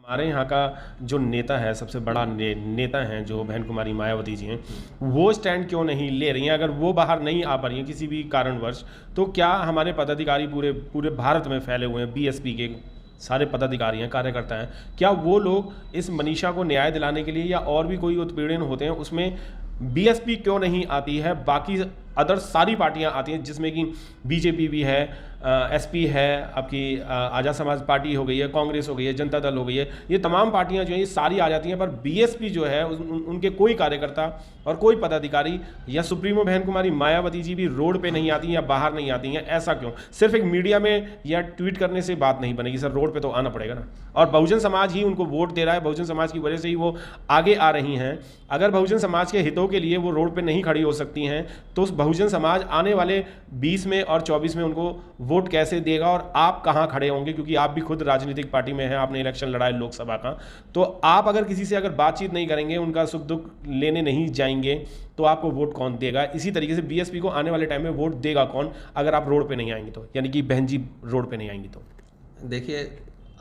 हमारे यहाँ का जो नेता है, सबसे बड़ा नेता हैं जो बहन कुमारी मायावती जी हैं, वो स्टैंड क्यों नहीं ले रही हैं? अगर वो बाहर नहीं आ पा रही हैं किसी भी कारणवश, तो क्या हमारे पदाधिकारी पूरे पूरे भारत में फैले हुए हैं, बीएसपी के सारे पदाधिकारी हैं, कार्यकर्ता हैं, क्या वो लोग इस मनीषा को न्याय दिलाने के लिए या और भी कोई उत्पीड़न होते हैं उसमें बीएसपी क्यों नहीं आती है? बाकी अदर सारी पार्टियां आती हैं जिसमें कि बीजेपी भी है, एसपी है, आपकी आज़ाद समाज पार्टी हो गई है, कांग्रेस हो गई है, जनता दल हो गई है, ये तमाम पार्टियां जो हैं ये सारी आ जाती हैं, पर बीएसपी जो है उनके कोई कार्यकर्ता और कोई पदाधिकारी या सुप्रीमो बहन कुमारी मायावती जी भी रोड पे नहीं आती या बाहर नहीं आती हैं। ऐसा क्यों? सिर्फ एक मीडिया में या ट्वीट करने से बात नहीं बनेगी सर, रोड पे तो आना पड़ेगा ना। और बहुजन समाज ही उनको वोट दे रहा है, बहुजन समाज की वजह से ही वो आगे आ रही हैं। अगर बहुजन समाज के हितों के लिए वो रोड पे नहीं खड़ी हो सकती हैं तो बहुजन समाज आने वाले 20 में और 24 में उनको वोट कैसे देगा और आप कहां खड़े होंगे? क्योंकि आप भी खुद राजनीतिक पार्टी में हैं, आपने इलेक्शन लड़ा है लोकसभा का, तो आप अगर किसी से अगर बातचीत नहीं करेंगे, उनका सुख दुख लेने नहीं जाएंगे, तो आपको वोट कौन देगा? इसी तरीके से बीएसपी को आने वाले टाइम में वोट देगा कौन अगर आप रोड पे नहीं आएंगे तो, यानी कि बहन जी रोड पे नहीं आएंगी तो? देखिए,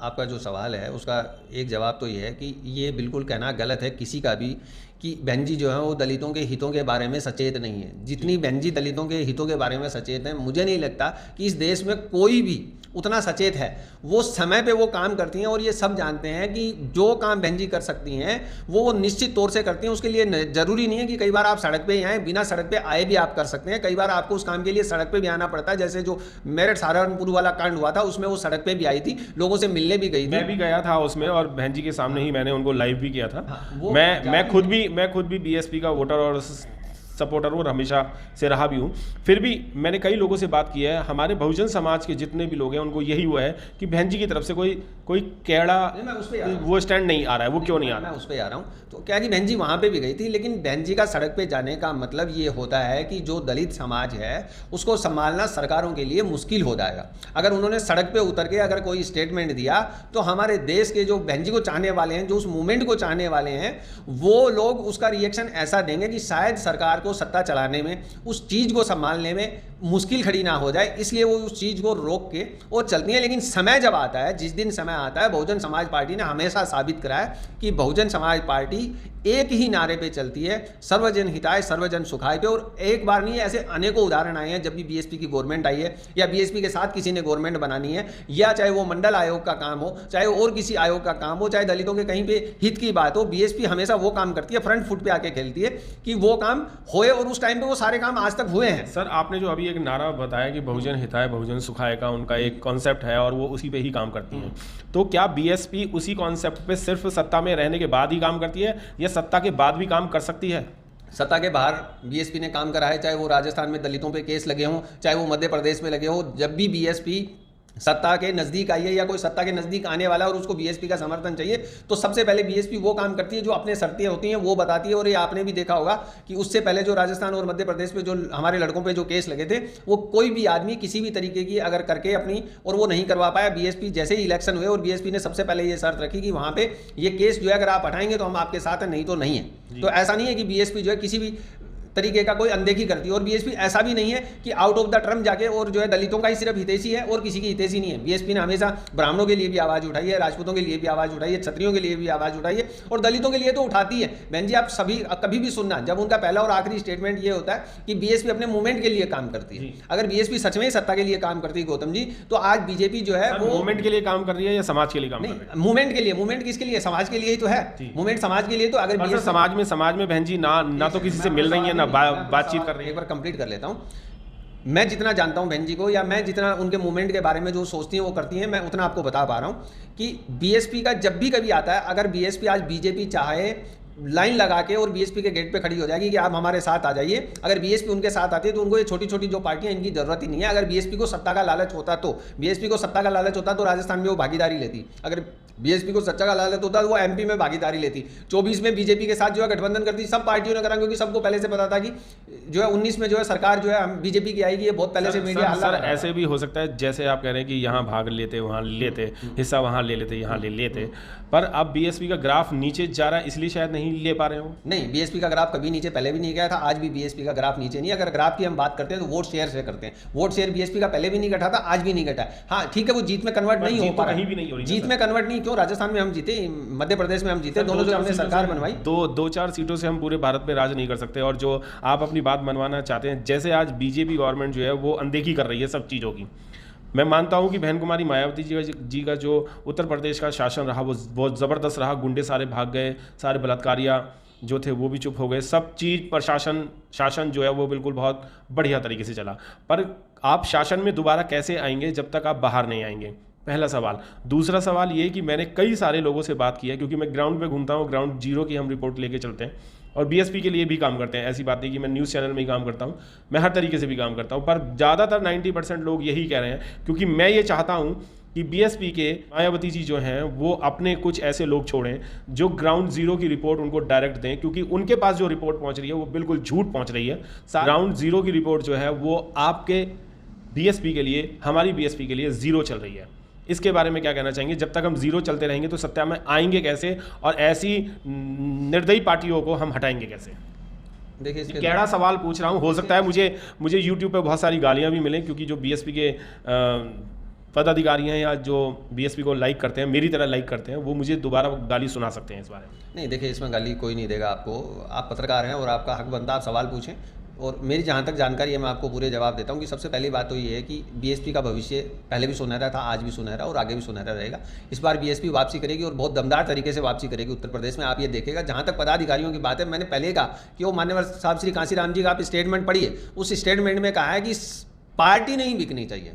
आपका जो सवाल है उसका एक जवाब तो ये है कि ये बिल्कुल कहना गलत है किसी का भी कि बहन जी जो है वो दलितों के हितों के बारे में सचेत नहीं है। जितनी बहन जी दलितों के हितों के बारे में सचेत हैं, मुझे नहीं लगता कि इस देश में कोई भी उतना सचेत है। वो समय पे वो काम करती हैं और ये सब जानते हैं कि जो काम बहन जी कर सकती हैं वो निश्चित तौर से करती हैं। उसके लिए ज़रूरी नहीं है कि कई बार आप सड़क पे ही आएँ, बिना सड़क पे आए भी आप कर सकते हैं। कई बार आपको उस काम के लिए सड़क पे भी आना पड़ता है, जैसे जो मेरठ सहारनपुर वाला कांड हुआ था उसमें वो सड़क पे भी आई थी, लोगों से मिलने भी गई थी। मैं भी गया था उसमें और बहन जी के सामने ही मैंने उनको लाइव भी किया था। मैं खुद भी बीएसपी का वोटर और सपोर्टर और हमेशा से रहा भी हूँ। फिर भी मैंने कई लोगों से बात की है, हमारे बहुजन समाज के जितने भी लोग हैं उनको यही हुआ है कि बहन जी की तरफ से कोई कैड़ा वो स्टैंड नहीं आ रहा है। वो क्यों नहीं आ रहा? मैं उस पर आ रहा हूँ। तो क्या कि बहन जी वहाँ पे भी गई थी, लेकिन बहन जी का सड़क पे जाने का मतलब ये होता है कि जो दलित समाज है उसको संभालना सरकारों के लिए मुश्किल हो जाएगा। अगर उन्होंने सड़क पे उतर के अगर कोई स्टेटमेंट दिया तो हमारे देश के जो बहन जी को चाहने वाले हैं, जो उस मूवमेंट को चाहने वाले हैं, वो लोग उसका रिएक्शन ऐसा देंगे कि शायद सरकार को सत्ता चलाने में, उस चीज़ को संभालने में मुश्किल खड़ी ना हो जाए, इसलिए वो उस चीज़ को रोक के और चलती हैं। लेकिन समय जब आता है, जिस दिन समय आता है, बहुजन समाज पार्टी ने हमेशा साबित करा है कि बहुजन समाज पार्टी एक ही नारे पे चलती है, सर्वजन हिताय सर्वजन सुखाय पे। और एक बार नहीं, ऐसे अनेकों उदाहरण आए हैं जब भी बीएसपी की गवर्नमेंट आई है या बीएसपी के साथ किसी ने गवर्नमेंट बनानी है, या चाहे वो मंडल आयोग का काम हो, चाहे और किसी आयोग का काम हो, चाहे दलितों के कहीं पे हित की बात हो, बीएसपी हमेशा वो काम करती है, फ्रंट फुट पे आके खेलती है कि वो काम होए। और उस टाइम पे वो सारे काम आज तक हुए हैं। सर, आपने जो अभी एक नारा बताया कि बहुजन हिताय बहुजन सुखाय का उनका एक कॉन्सेप्ट है और वो उसी पे ही काम करती हैं, तो क्या बीएसपी उसी कॉन्सेप्ट पे सिर्फ सत्ता में रहने के बाद ही काम करती है या सत्ता के बाद भी काम कर सकती है? सत्ता के बाहर बीएसपी ने काम करा है, चाहे वो राजस्थान में दलितों पे केस लगे हों, चाहे वो मध्य प्रदेश में लगे हों। जब भी बीएसपी सत्ता के नज़दीक आई है या कोई सत्ता के नज़दीक आने वाला और उसको बीएसपी का समर्थन चाहिए, तो सबसे पहले बीएसपी वो काम करती है जो अपने शर्तें होती हैं वो बताती है। और ये आपने भी देखा होगा कि उससे पहले जो राजस्थान और मध्य प्रदेश में जो हमारे लड़कों पे जो केस लगे थे, वो कोई भी आदमी किसी भी तरीके की अगर करके अपनी और वो नहीं करवा पाया। बीएसपी जैसे ही इलेक्शन हुए और बीएसपी ने सबसे पहले ये शर्त रखी कि वहाँ पे ये केस जो है अगर आप हटाएंगे तो हम आपके साथ हैं, नहीं तो नहीं है। तो ऐसा नहीं है कि बीएसपी जो है किसी भी तरीके का कोई अनदेखी करती है। और बीएसपी ऐसा भी नहीं है कि आउट ऑफ द टर्म जाके और जो है दलितों का ही सिर्फ हितैषी है और किसी की हितैषी नहीं है। बीएसपी ने हमेशा ब्राह्मणों के लिए भी आवाज़ उठाई है, राजपूतों के लिए भी आवाज़ उठाई है, क्षत्रियों के लिए भी आवाज़ उठाई है और दलितों के लिए तो उठाती है। बहन जी, आप सभी कभी भी सुनना, जब उनका पहला और आखिरी स्टेटमेंट ये होता है कि बीएसपी अपने मूवमेंट के लिए काम करती है। अगर बीएसपी सच में ही सत्ता के लिए काम करती है गौतम जी, तो आज बीजेपी जो है वो मूवमेंट के लिए काम कर रही है या समाज के लिए काम कर रही है? मूवमेंट के लिए। मूवमेंट किसके लिए? समाज के लिए ही तो है। मूवमेंट समाज के लिए। तो अगर समाज में बहन जी ना तो किसी से मिल रही है ना बातचीत कर रही है। एक बार कंप्लीट कर लेता हूं। मैं जितना जानता हूं बहन जी को, या मैं जितना उनके मूवमेंट के बारे में जो सोचती हैं वो करती हैं, मैं उतना आपको बता पा रहा हूं कि बीएसपी का जब भी कभी आता है, अगर बीएसपी आज बीजेपी चाहे लाइन लगा के और बीएसपी के गेट पे खड़ी हो जाएगी कि आप हमारे साथ आ जाइए। अगर बीएसपी उनके साथ आती है तो उनको ये छोटी छोटी जो पार्टियां, इनकी जरूरत ही नहीं है। अगर बीएसपी को सत्ता का लालच होता तो राजस्थान में वो भागीदारी लेती। अगर बीएसपी को सच्चा का लालच होता तो वो एमपी में भागीदारी लेती। 24 में बीजेपी के साथ जो है गठबंधन करती। सब पार्टियों ने करा क्योंकि सबको पहले से पता था कि जो है 19 में जो है सरकार जो है बीजेपी की आएगी। ये बहुत पहले से मीडिया सर ऐसे भी हो सकता है जैसे आप कह रहे हैं कि यहाँ भाग लेते, वहाँ लेते, हिस्सा वहाँ ले लेते, यहाँ ले लेते, पर अब बीएसपी का ग्राफ नीचे जा रहा है इसलिए शायद नहीं ले पा रहे हो। नहीं, बीएसपी का ग्राफ कभी नीचे पहले भी नहीं गया था, आज भी बीएसपी का ग्राफ नीचे नहीं। अगर ग्राफ की हम बात करते हैं तो वोट शेयर से करते हैं। वोट शेयर बीएसपी का पहले भी नहीं घटा था, आज भी नहीं घटा है। हाँ ठीक है, वो जीत में कन्वर्ट नहीं हो पा रहा है। जीत में कन्वर्ट नहीं क्यों, राजस्थान में हम जीते, मध्य प्रदेश में हम जीते, दोनों जो हमने सरकार बनवाई। दो चार सीटों से हम पूरे भारत में राज नहीं कर सकते। और जो आप अपनी बात मनवाना चाहते हैं, जैसे आज बीजेपी गवर्नमेंट जो है वो अनदेखी कर रही है सब चीज़ों की। मैं मानता हूं कि बहन कुमारी मायावती जी का जो उत्तर प्रदेश का शासन रहा वो बहुत ज़बरदस्त रहा। गुंडे सारे भाग गए, सारे बलात्कारियाँ जो थे वो भी चुप हो गए, सब चीज़ शासन जो है वो बिल्कुल बहुत बढ़िया तरीके से चला। पर आप शासन में दोबारा कैसे आएंगे जब तक आप बाहर नहीं आएंगे, पहला सवाल। दूसरा सवाल ये कि मैंने कई सारे लोगों से बात की है, क्योंकि मैं ग्राउंड पे घूमता हूँ, ग्राउंड जीरो की हम रिपोर्ट लेके चलते हैं और बीएसपी के लिए भी काम करते हैं। ऐसी बात नहीं कि मैं न्यूज़ चैनल में ही काम करता हूँ, मैं हर तरीके से भी काम करता हूँ। पर ज़्यादातर 90% लोग यही कह रहे हैं, क्योंकि मैं ये चाहता हूँ कि बीएसपी के मायावती जी जो हैं वो अपने कुछ ऐसे लोग छोड़ें जो ग्राउंड जीरो की रिपोर्ट उनको डायरेक्ट दें, क्योंकि उनके पास जो रिपोर्ट पहुँच रही है वो बिल्कुल झूठ पहुँच रही है। ग्राउंड जीरो की रिपोर्ट जो है वो आपके बीएसपी के लिए, हमारी बीएसपी के लिए ज़ीरो चल रही है। इसके बारे में क्या कहना चाहेंगे? जब तक हम जीरो चलते रहेंगे तो सत्ता में आएंगे कैसे, और ऐसी निर्दयी पार्टियों को हम हटाएंगे कैसे? देखिए, इसके कैड़ा सवाल पूछ रहा हूँ, हो सकता है मुझे यूट्यूब पे बहुत सारी गालियाँ भी मिलें, क्योंकि जो बीएसपी के पदाधिकारी हैं या जो बीएसपी को लाइक करते हैं, मेरी तरह लाइक करते हैं, वो मुझे दोबारा गाली सुना सकते हैं इस बारे में। नहीं, देखिए, इसमें गाली कोई नहीं देगा आपको। आप पत्रकार हैं और आपका हक बनता है आप सवाल पूछें, और मेरी जहाँ तक जानकारी है मैं आपको पूरे जवाब देता हूँ कि सबसे पहली बात तो ये है कि बीएसपी का भविष्य पहले भी सुनहरा था, आज भी सुनहरा और आगे भी सुनहरा रहेगा। इस बार बीएसपी वापसी करेगी और बहुत दमदार तरीके से वापसी करेगी उत्तर प्रदेश में, आप ये देखेगा। जहाँ तक पदाधिकारियों की बात है, मैंने पहले कहा कि वो मान्यवर साहब श्री कांसीराम जी का आप स्टेटमेंट पढ़िए, उस स्टेटमेंट में कहा है कि पार्टी नहीं बिकनी चाहिए,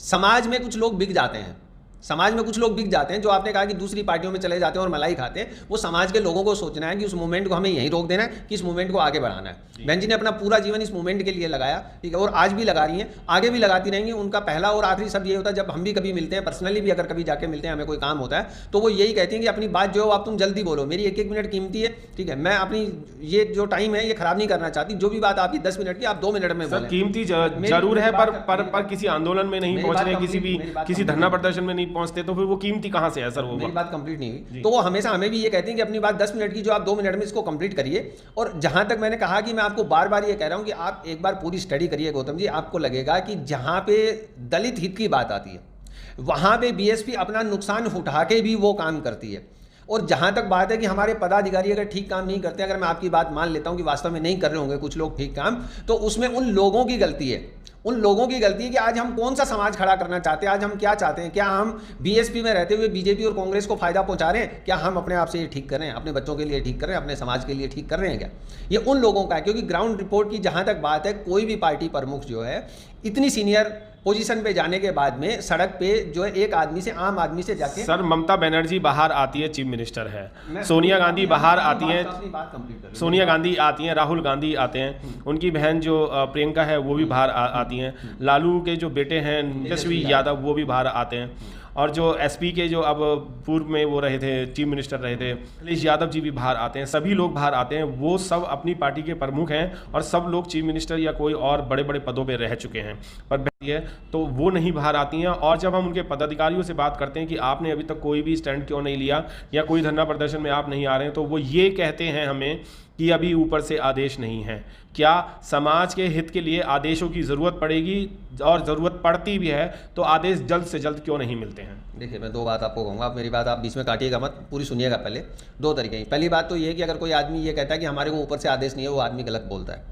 समाज में कुछ लोग बिक जाते हैं, समाज में कुछ लोग बिक जाते हैं। जो आपने कहा कि दूसरी पार्टियों में चले जाते हैं और मलाई खाते हैं, वो समाज के लोगों को सोचना है कि उस मूवमेंट को हमें यहीं रोक देना है कि इस मूवमेंट को आगे बढ़ाना है। बहन जी ने अपना पूरा जीवन इस मूवमेंट के लिए लगाया, ठीक है, और आज भी लगा रही हैं, आगे भी लगाती रहेंगी। उनका पहला और आखिरी शब्द ये होता है, जब हम भी कभी मिलते हैं, पर्सनली भी अगर कभी जाके मिलते हैं, हमें कोई काम होता है, तो वो यही कहती हैं कि अपनी बात जो है आप तुम जल्दी बोलो, मेरी एक मिनट कीमती है, ठीक है, मैं अपनी ये जो टाइम है ये खराब नहीं करना चाहती, जो भी बात आपकी 10 मिनट की आप 2 मिनट में बोलें। कीमती जरूर है, पर किसी आंदोलन में नहीं पहुंच रहे, किसी धरना प्रदर्शन में नहीं पहुंचते, तो फिर वो कीमती कहां से है सर? वो मेरी बात कंप्लीट नहीं हुई। तो वो हमेशा हमें भी ये कहती हैं कि अपनी बात 10 मिनट की जो आप 2 मिनट में इसको कंप्लीट करिए। और जहां तक मैंने कहा कि मैं आपको बार बार ये कह रहा हूं कि आप एक बार पूरी स्टडी करिए गौतम जी, आपको लगेगा कि जहां पे दलित हित की बात आती है वहां पे बीएसपी अपना नुकसान उठा के भी वो काम करती है। और जहां तक बात है कि हमारे पदाधिकारी अगर ठीक काम नहीं करते, अगर मैं आपकी बात मान लेता हूं कि वास्तव में नहीं कर रहे होंगे कुछ लोग ठीक काम, तो उसमें उन लोगों की गलती है, उन लोगों की गलती है कि आज हम कौन सा समाज खड़ा करना चाहते हैं, आज हम क्या चाहते हैं। क्या हम बीएसपी में रहते हुए बीजेपी और कांग्रेस को फायदा पहुंचा रहे हैं? क्या हम अपने आप से ये ठीक कर रहे हैं, अपने बच्चों के लिए ठीक कर रहे हैं, अपने समाज के लिए ठीक कर रहे हैं? क्या ये उन लोगों का है? क्योंकि ग्राउंड रिपोर्ट की जहां तक बात है, कोई भी पार्टी प्रमुख जो है इतनी सीनियर पोजीशन पे जाने के बाद में सड़क पे जो है एक आदमी से, आम आदमी से जाके, सर ममता बनर्जी बाहर आती है, चीफ मिनिस्टर है, सोनिया गांधी बाहर आती हैं, सोनिया गांधी आती हैं, राहुल गांधी आते हैं, उनकी बहन जो प्रियंका है वो भी बाहर आती हैं, लालू के जो बेटे हैं तेजस्वी यादव वो भी बाहर आते हैं, और जो एसपी के जो अब पूर्व में वो रहे थे, चीफ मिनिस्टर रहे थे, अखिलेश यादव जी भी बाहर आते हैं, सभी लोग बाहर आते हैं। वो सब अपनी पार्टी के प्रमुख हैं और सब लोग चीफ मिनिस्टर या कोई और बड़े बड़े पदों पे रह चुके हैं, पर है तो वो नहीं बाहर आती हैं। और जब हम उनके पदाधिकारियों से बात करते हैं कि आपने अभी तक कोई भी स्टैंड क्यों नहीं लिया या कोई धरना प्रदर्शन में आप नहीं आ रहे हैं, तो वो ये कहते हैं हमें कि अभी ऊपर से आदेश नहीं है। क्या समाज के हित के लिए आदेशों की ज़रूरत पड़ेगी, और ज़रूरत पड़ती भी है तो आदेश जल्द से जल्द क्यों नहीं मिलते हैं? देखिए, मैं 2 बात आपको कहूँगा, आप मेरी बात आप बीच में काटिएगा मत, पूरी सुनिएगा। पहले 2 तरीके हैं। पहली बात तो ये है कि अगर कोई आदमी ये कहता है कि हमारे को ऊपर से आदेश नहीं है, वो आदमी गलत बोलता है,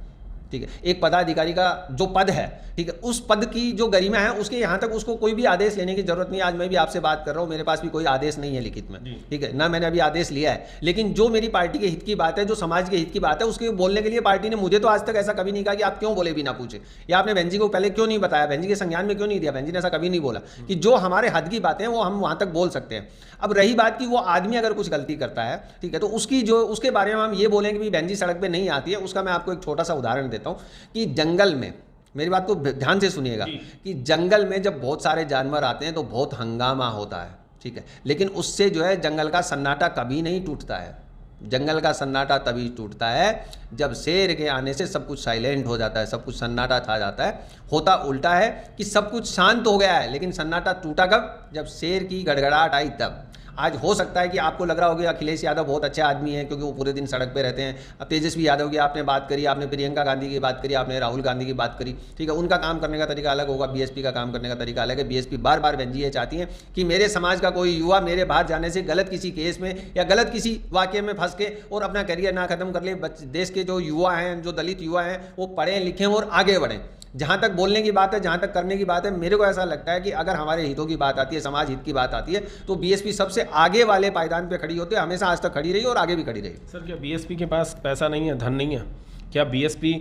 ठीक है। एक पदाधिकारी का जो पद है, ठीक है, उस पद की जो गरिमा है, उसके यहाँ तक उसको कोई भी आदेश लेने की जरूरत नहीं है। आज मैं भी आपसे बात कर रहा हूँ, मेरे पास भी कोई आदेश नहीं है लिखित में, ठीक है, ना मैंने अभी आदेश लिया है, लेकिन जो मेरी पार्टी के हित की बात है, जो समाज के हित की बात है, उसके बोलने के लिए पार्टी ने मुझे तो आज तक ऐसा कभी नहीं कहा कि आप क्यों बोले बिना पूछे, या आपने बहन जी को पहले क्यों नहीं बताया, बहन जी के संज्ञान में क्यों नहीं दिया। बहन जी ने ऐसा कभी नहीं बोला कि जो हमारे हद की बातें हैं वो हम वहाँ तक बोल सकते हैं। अब रही बात कि वो आदमी अगर कुछ गलती करता है, ठीक है, तो उसकी जो उसके बारे में हम ये बोलेंगे कि बहन जी सड़क पर नहीं आती है, उसका मैं आपको एक छोटा सा उदाहरण देता हूँ कि जंगल में, मेरी बात को ध्यान से सुनिएगा, कि जंगल में जब बहुत सारे जानवर आते हैं तो बहुत हंगामा होता है, ठीक है, लेकिन उससे जो है जंगल का सन्नाटा कभी नहीं टूटता है। जंगल का सन्नाटा तभी टूटता है जब शेर के आने से सब कुछ साइलेंट हो जाता है, सब कुछ सन्नाटा छा जाता है। होता उल्टा है कि सब कुछ शांत हो गया है, लेकिन सन्नाटा टूटा कब? जब शेर की गड़गड़ाहट आई तब। आज हो सकता है कि आपको लग रहा होगा अखिलेश यादव बहुत अच्छा आदमी है क्योंकि वो पूरे दिन सड़क पे रहते हैं। अब तेजस्वी यादव की आपने बात करी, आपने प्रियंका गांधी की बात करी, आपने राहुल गांधी की बात करी, ठीक है, उनका काम करने का तरीका अलग होगा, बीएसपी का काम करने का तरीका अलग है। बीएसपी बार बार बहन जी ये चाहती हैं कि मेरे समाज का कोई युवा मेरे बाहर जाने से गलत किसी केस में या गलत किसी वाक्य में फंस के और अपना करियर ना खत्म कर ले। देश के जो युवा हैं, जो दलित युवा हैं, वो पढ़ें लिखें और आगे बढ़ें। जहां तक बोलने की बात है, जहां तक करने की बात है, मेरे को ऐसा लगता है कि अगर हमारे हितों की बात आती है, समाज हित की बात आती है, तो बीएसपी सबसे आगे वाले पायदान पे खड़ी होती है, हमेशा आज तक खड़ी रही और आगे भी खड़ी रही। सर, क्या बीएसपी के पास पैसा नहीं है, धन नहीं है? क्या बीएसपी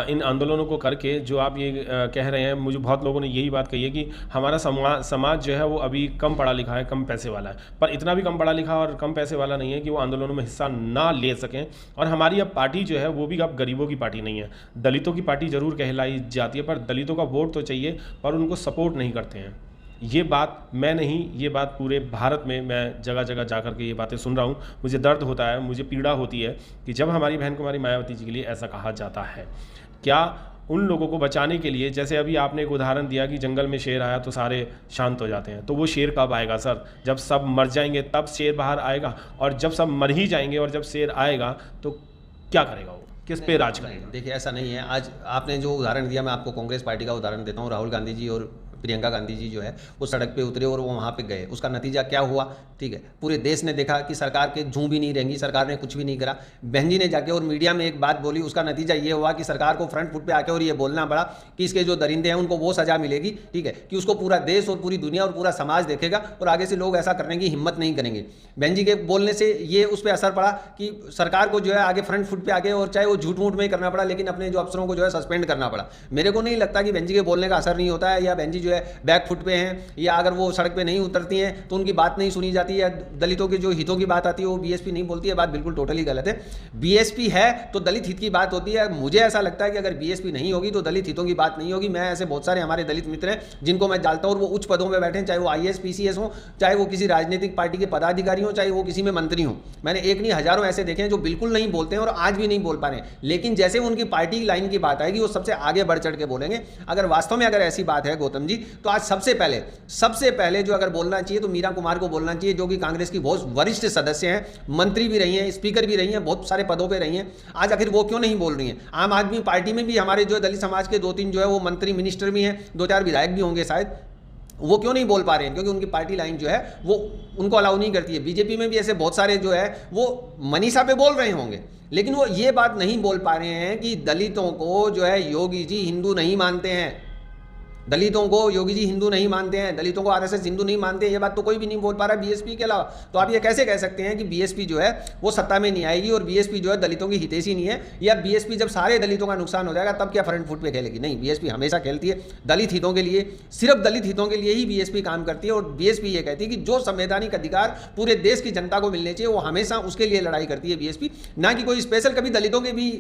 इन आंदोलनों को करके जो आप ये कह रहे हैं, मुझे बहुत लोगों ने यही बात कही है कि हमारा समाज जो है वो अभी कम पढ़ा लिखा है, कम पैसे वाला है, पर इतना भी कम पढ़ा लिखा और कम पैसे वाला नहीं है कि वो आंदोलनों में हिस्सा ना ले सकें। और हमारी अब पार्टी जो है वो भी अब गरीबों की पार्टी नहीं है, दलितों की पार्टी जरूर कहलाई जाती है, पर दलितों का वोट तो चाहिए, पर उनको सपोर्ट नहीं करते हैं। ये बात मैं नहीं, ये बात पूरे भारत में मैं जगह जगह जा कर के ये बातें सुन रहा हूँ। मुझे दर्द होता है, मुझे पीड़ा होती है कि जब हमारी बहन कुमारी मायावती जी के लिए ऐसा कहा जाता है। क्या उन लोगों को बचाने के लिए, जैसे अभी आपने एक उदाहरण दिया कि जंगल में शेर आया तो सारे शांत हो जाते हैं, तो वो शेर कब आएगा सर? जब सब मर जाएंगे तब शेर बाहर आएगा, और जब सब मर ही जाएंगे और जब शेर आएगा तो क्या करेगा वो, किस पे राज करेगा? देखिए ऐसा नहीं है। आज आपने जो उदाहरण दिया, मैं आपको कांग्रेस पार्टी का उदाहरण देता हूँ। राहुल गांधी जी और प्रियंका गांधी जी जो है वो सड़क पे उतरे और वो वहाँ पे गए, उसका नतीजा क्या हुआ? ठीक है, पूरे देश ने देखा कि सरकार के जूं भी नहीं रहेंगी, सरकार ने कुछ भी नहीं करा। बहन जी ने जाके और मीडिया में एक बात बोली, उसका नतीजा ये हुआ कि सरकार को फ्रंट फुट पे आके और ये बोलना पड़ा कि इसके जो दरिंदे हैं उनको वो सजा मिलेगी, ठीक है, कि उसको पूरा देश और पूरी दुनिया और पूरा समाज देखेगा और आगे से लोग ऐसा करने की हिम्मत नहीं करेंगे। बहन जी के बोलने से ये उस पर असर पड़ा कि सरकार को जो है आगे फ्रंट फुट पे आके, और चाहे वो झूठ मूठ में करना पड़ा, लेकिन अपने जो अफसरों को जो है सस्पेंड करना पड़ा। मेरे को नहीं लगता कि बहन जी के बोलने का असर नहीं होता है, या बहन जी जो है बैक फुट पे हैं, या अगर वो सड़क पे नहीं उतरती हैं तो उनकी बात नहीं सुनी जाती, या दलितों के जो हितों की बात आती है वो बीएसपी नहीं बोलती है। बात बिल्कुल टोटली गलत है। बीएसपी है तो दलित हित की बात होती है। मुझे ऐसा लगता है कि अगर बीएसपी नहीं होगी तो दलित हितों की बात नहीं होगी। मैं ऐसे बहुत सारे हमारे दलित मित्र हैं जिनको मैं जानता हूं और वो उच्च पदों में बैठे हैं, चाहे वो आईएएस पीसीएस हो, चाहे वो किसी राजनीतिक पार्टी के पदाधिकारी हो, चाहे वो किसी में मंत्री हो। मैंने एक नहीं हजारों ऐसे देखे हैं जो बिल्कुल नहीं बोलते हैं और आज भी नहीं बोल पा रहे हैं, लेकिन जैसे उनकी पार्टी लाइन की बात आएगी वो सबसे आगे बढ़ चढ़ के बोलेंगे। अगर वास्तव में अगर ऐसी बात है गौतम जी, तो आज सबसे पहले जो अगर बोलना चाहिए तो मीरा कुमार को बोलना चाहिए, जो कि कांग्रेस की बहुत वरिष्ठ सदस्य हैं, मंत्री भी रही हैं, स्पीकर भी रही हैं, बहुत सारे पदों पे रही हैं। आज आखिर वो क्यों नहीं बोल रही हैं? आम आदमी पार्टी में भी हमारे जो दलित समाज के 2-3 जो है वो मंत्री मिनिस्टर भी हैं, 2-4 विधायक भी होंगे शायद, वो क्यों नहीं बोल पा रहे हैं? क्योंकि उनकी पार्टी लाइन जो है वो उनको अलाउ नहीं करती है। बीजेपी में भी ऐसे बहुत सारे जो है वो मनीषा पे बोल रहे होंगे, लेकिन वो ये बात नहीं बोल पा रहे हैं कि दलितों को जो है योगी जी हिंदू नहीं मानते हैं, दलितों को योगी जी हिंदू नहीं मानते हैं, दलितों को आरएसएस हिंदू नहीं मानते हैं। ये बात तो कोई भी नहीं बोल पा रहा है बीएसपी के अलावा। तो आप ये कैसे कह सकते हैं कि बीएसपी जो है वो सत्ता में नहीं आएगी और बीएसपी जो है दलितों की हितैषी नहीं है, या बीएसपी जब सारे दलितों का नुकसान हो जाएगा तब क्या फ्रंट फुट पे खेलेगी? नहीं, बीएसपी हमेशा खेलती है दलित हितों के लिए, सिर्फ दलित हितों के लिए ही बीएसपी काम करती है। और बीएसपी ये कहती है कि जो संवैधानिक अधिकार पूरे देश की जनता को मिलने चाहिए वो हमेशा उसके लिए लड़ाई करती है बीएसपी, ना कि कोई स्पेशल कभी दलितों के भी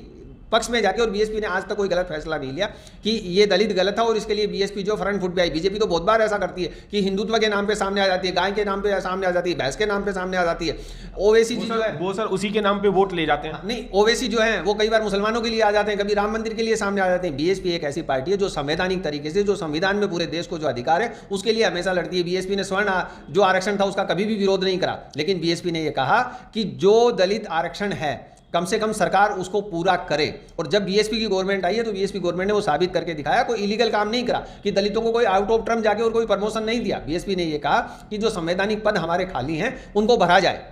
पक्ष में जाके। और बीएसपी ने आज तक कोई गलत फैसला नहीं लिया कि ये दलित गलत था और इसके लिए बीएसपी जो फ्रंट फुट पे आई। बीजेपी तो बहुत बार ऐसा करती है कि हिंदुत्व के नाम पे सामने आ जाती है, गाय के नाम पे सामने आ जाती है, भैंस के नाम पे सामने आ जाती है। ओवैसी जी जो है वो सर उसी के नाम पे वोट ले जाते हैं। नहीं, ओवैसी जो है वो कई बार मुसलमानों के लिए आ जाते हैं, कभी राम मंदिर के लिए सामने आ जाते हैं। बीएसपी एक ऐसी पार्टी है जो संवैधानिक तरीके से, जो संविधान में पूरे देश को जो अधिकार है उसके लिए हमेशा लड़ती है। बीएसपी ने स्वर्ण जो आरक्षण था उसका कभी भी विरोध नहीं करा, लेकिन बीएसपी ने यह कहा कि जो दलित आरक्षण है कम से कम सरकार उसको पूरा करे। और जब बीएसपी की गवर्नमेंट आई है तो बीएसपी गवर्नमेंट ने वो साबित करके दिखाया, कोई इलीगल काम नहीं करा कि दलितों को कोई आउट ऑफ टर्म जाके और कोई प्रमोशन नहीं दिया। बीएसपी ने ये कहा कि जो संवैधानिक पद हमारे खाली हैं उनको भरा जाए।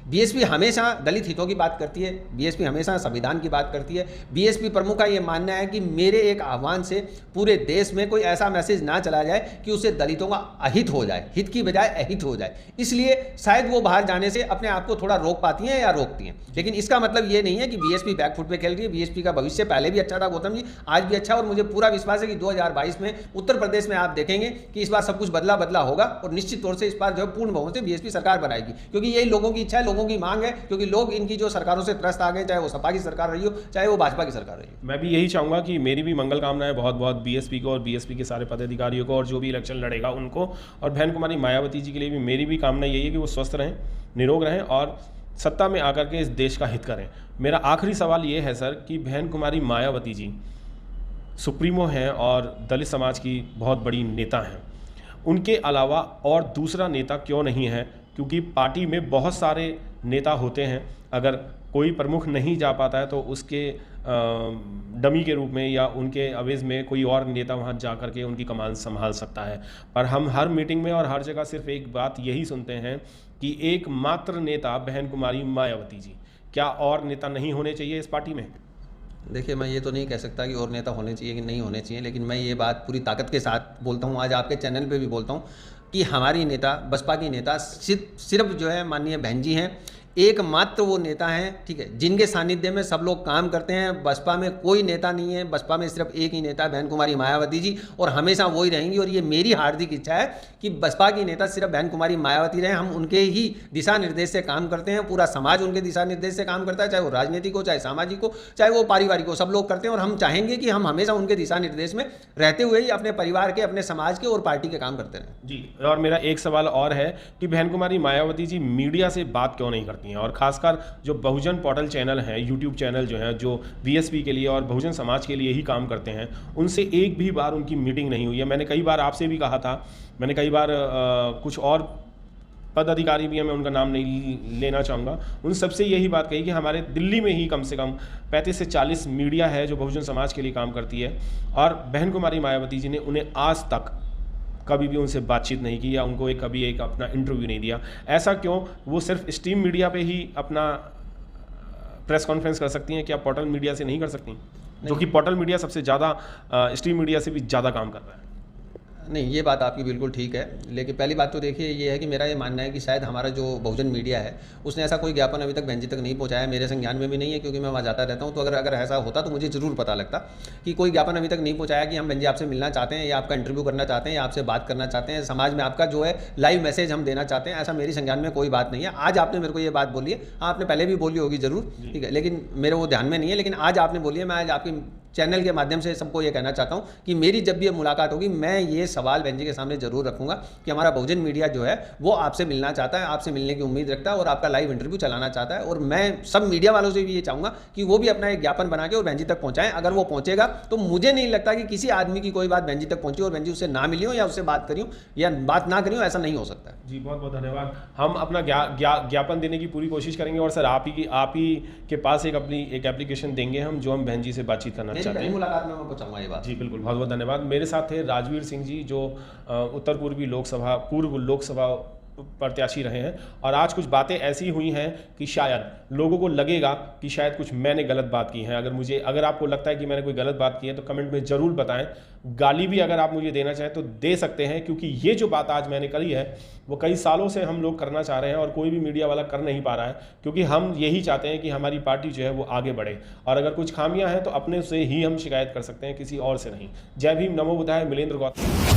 बीएसपी हमेशा दलित हितों की बात करती है, बीएसपी हमेशा संविधान की बात करती है। बीएसपी प्रमुख का ये मानना है कि मेरे एक आह्वान से पूरे देश में कोई ऐसा मैसेज ना चला जाए कि उससे दलितों का अहित हो जाए, हित की बजाय अहित हो जाए। इसलिए शायद वो बाहर जाने से अपने आप को थोड़ा रोक पाती हैं या रोकती हैं, लेकिन इसका मतलब ये नहीं है कि बीएसपी बैकफुट पे खेल रही है। बीएसपी का भविष्य पहले भी अच्छा था गौतम जी, आज भी अच्छा, और मुझे पूरा विश्वास है कि 2022 में उत्तर प्रदेश में आप देखेंगे कि इस बार सब कुछ बदला होगा और निश्चित तौर से इस बार जो पूर्ण बहुमत से बीएसपी सरकार बनाएगी, क्योंकि यही लोगों की इच्छा है, लोगों की मांग है, क्योंकि लोग इनकी जो सरकारों से त्रस्त आ गए, चाहे वो सपा की सरकार रही हो चाहे वो भाजपा की सरकार रही हो। मैं भी यही चाहूंगा कि मेरी भी मंगल कामनाएं बहुत बहुत बीएसपी को और बीएसपी के सारे पदाधिकारियों को और जो भी इलेक्शन लड़ेगा उनको, और बहन कुमारी मायावती जी के लिए भी मेरी भी कामना यही है कि वो स्वस्थ रहें, निरोग रहें और सत्ता में आकर के इस देश का हित करें। मेरा आखिरी सवाल ये है सर कि बहन कुमारी मायावती जी सुप्रीमो हैं और दलित समाज की बहुत बड़ी नेता हैं, उनके अलावा और दूसरा नेता क्यों नहीं है क्योंकि पार्टी में बहुत सारे नेता होते हैं, अगर कोई प्रमुख नहीं जा पाता है तो उसके डमी के रूप में या उनके अवेज में कोई और नेता वहाँ जा करके उनकी कमान संभाल सकता है। पर हम हर मीटिंग में और हर जगह सिर्फ एक बात यही सुनते हैं कि एकमात्र नेता बहन कुमारी मायावती जी, क्या और नेता नहीं होने चाहिए इस पार्टी में? देखिए, मैं ये तो नहीं कह सकता कि और नेता होने चाहिए कि नहीं होने चाहिए, लेकिन मैं ये बात पूरी ताकत के साथ बोलता हूँ, आज आपके चैनल पे भी बोलता हूँ कि हमारी नेता, बसपा की नेता सिर्फ जो है माननीय बहन जी हैं, एकमात्र वो नेता हैं, ठीक है, जिनके सानिध्य में सब लोग काम करते हैं। बसपा में कोई नेता नहीं है, बसपा में सिर्फ एक ही नेता बहन कुमारी मायावती जी, और हमेशा वही रहेंगी। और ये मेरी हार्दिक इच्छा है कि बसपा की नेता सिर्फ बहन कुमारी मायावती रहे। हम उनके ही दिशा निर्देश से काम करते हैं, पूरा समाज उनके दिशा निर्देश से काम करता है, चाहे वो राजनीतिक हो, चाहे सामाजिक हो, चाहे वो पारिवारिक हो, सब लोग करते हैं। और हम चाहेंगे कि हम हमेशा उनके दिशा निर्देश में रहते हुए ही अपने परिवार के, अपने समाज के और पार्टी के काम करते रहें। जी, और मेरा एक सवाल और है कि बहन कुमारी मायावती जी मीडिया से बात क्यों नहीं करती हैं, और खासकर जो बहुजन पोर्टल चैनल हैं, यूट्यूब चैनल जो हैं, जो बीएसपी के लिए और बहुजन समाज के लिए ही काम करते हैं, उनसे एक भी बार उनकी मीटिंग नहीं हुई है। मैंने कई बार आपसे भी कहा था, मैंने कई बार कुछ और पदाधिकारी भी हैं, मैं उनका नाम नहीं लेना चाहूँगा, उन सबसे यही बात कही कि हमारे दिल्ली में ही कम से कम 35 से 40 मीडिया है जो बहुजन समाज के लिए काम करती है, और बहन कुमारी मायावती जी ने उन्हें आज तक कभी भी उनसे बातचीत नहीं की या उनको कभी एक अपना इंटरव्यू नहीं दिया। ऐसा क्यों? वो सिर्फ स्ट्रीम मीडिया पे ही अपना प्रेस कॉन्फ्रेंस कर सकती हैं, क्या पोर्टल मीडिया से नहीं कर सकती? जो कि पोर्टल मीडिया सबसे ज़्यादा स्ट्रीम मीडिया से भी ज़्यादा काम कर रहा है। नहीं, ये बात आपकी बिल्कुल ठीक है, लेकिन पहली बात तो देखिए ये है कि मेरा ये मानना है कि शायद हमारा जो बहुजन मीडिया है उसने ऐसा कोई ज्ञापन अभी तक बहन जी तक नहीं पहुंचाया, मेरे संज्ञान में भी नहीं है, क्योंकि मैं वहाँ जाता रहता हूँ। तो अगर ऐसा होता तो मुझे ज़रूर पता लगता कि कोई ज्ञापन अभी तक नहीं पहुँचाया कि हम बहन जी आपसे मिलना चाहते हैं या आपका इंटरव्यू करना चाहते हैं या आपसे बात करना चाहते हैं, समाज में आपका जो है लाइव मैसेज हम देना चाहते हैं। ऐसा मेरी संज्ञान में कोई बात नहीं है। आज आपने मेरे को ये बात बोली है, हाँ आपने पहले भी बोली होगी ज़रूर, ठीक है, लेकिन मेरे वो ध्यान में नहीं है, लेकिन आज आपने बोली है। मैं आज आपकी चैनल के माध्यम से सबको ये कहना चाहता हूँ कि मेरी जब भी ये मुलाकात होगी, मैं ये सवाल बहन जी के सामने जरूर रखूंगा कि हमारा बहुजन मीडिया जो है वो आपसे मिलना चाहता है, आपसे मिलने की उम्मीद रखता है और आपका लाइव इंटरव्यू चलाना चाहता है। और मैं सब मीडिया वालों से भी ये चाहूँगा कि वो भी अपना एक ज्ञापन बना के और बहन जी तक पहुँचाएं। अगर वो पहुँचेगा तो मुझे नहीं लगता कि किसी आदमी की कोई बात बहन जी तक पहुँची और बहन जी उससे ना मिली हो या उससे बात करी हो या बात ना करी हो, ऐसा नहीं हो सकता है। जी, बहुत बहुत धन्यवाद। हम अपना ज्ञापन देने की पूरी कोशिश करेंगे, और सर आप ही के पास एक एप्लीकेशन देंगे हम, जो हम बहन जी से बातचीत करना चाहते हैं। मुलाकात में पहुंचाऊंगा ये बात। जी बिल्कुल, बहुत बहुत धन्यवाद। मेरे साथ थे राजवीर सिंह जी, जो उत्तर पूर्व लोकसभा प्रत्याशी रहे हैं, और आज कुछ बातें ऐसी हुई हैं कि शायद लोगों को लगेगा कि शायद कुछ मैंने गलत बात की है। अगर आपको लगता है कि मैंने कोई गलत बात की है तो कमेंट में ज़रूर बताएं। गाली भी अगर आप मुझे देना चाहें तो दे सकते हैं, क्योंकि ये जो बात आज मैंने करी है वो कई सालों से हम लोग करना चाह रहे हैं और कोई भी मीडिया वाला कर नहीं पा रहा है, क्योंकि हम यही चाहते हैं कि हमारी पार्टी जो है वो आगे बढ़े, और अगर कुछ खामियां हैं तो अपने से ही हम शिकायत कर सकते हैं, किसी और से नहीं। जय भीम, नमो बुद्धाय। मिलेंद्र गौतम।